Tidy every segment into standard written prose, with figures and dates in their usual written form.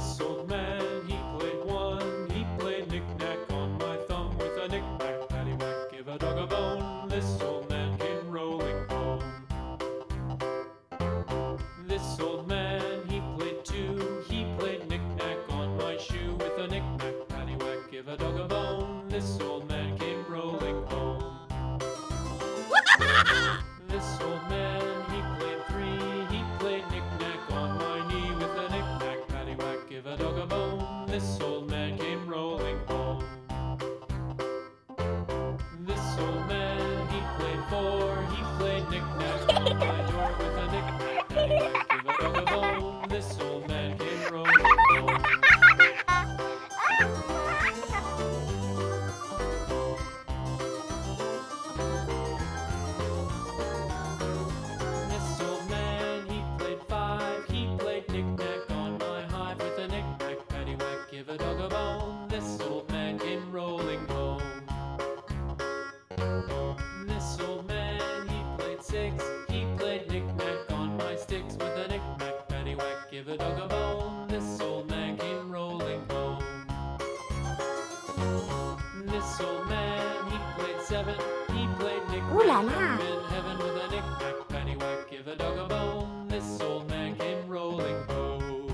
This old man, he played one. He played knick-knack on my thumb with a knick-knack, paddywhack, give a dog a bone. This old man came rolling home. This old man, he played two. He played knick-knack on my shoe with a knick-knack, paddywhack, give a dog a bone. This old man came rolling home. This old man, he played three. He played knick-knack on my knee with a knick-knack, paddywhack, give a dog a bone. This old man came rolling home. This old man, he played four. He played knick-knack on my door with a knick-knack, paddywhack, give a dog a bone. This old man came rolling home. This old man, he played five. He played knick-knack on my hive with a knick-knack, paddywhack, give a dog a bone. This old man came rolling home. This old man, he played six. He played knick-knack on my sticks with a knick-knack, paddywhack, give a dog a bone. This old man came rolling home. This old man, he played seven. He played Ooh la knick-knack la. up in heaven with a knick-knack, paddywhack, give a dog a bone. This old man came rolling home.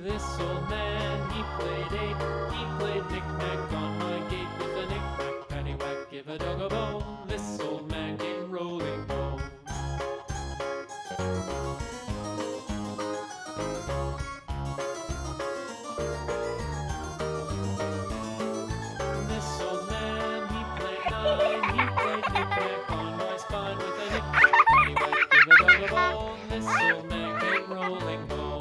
This old man, he played eight. He played knick-knack on my gate with a knick-knack, paddywhack, give a dog a bone. This old man came rolling home. This old man, he played nine. He played knick-knack on my spine with a knick-knack, paddywhack, give a dog a bone. This old man came rolling home.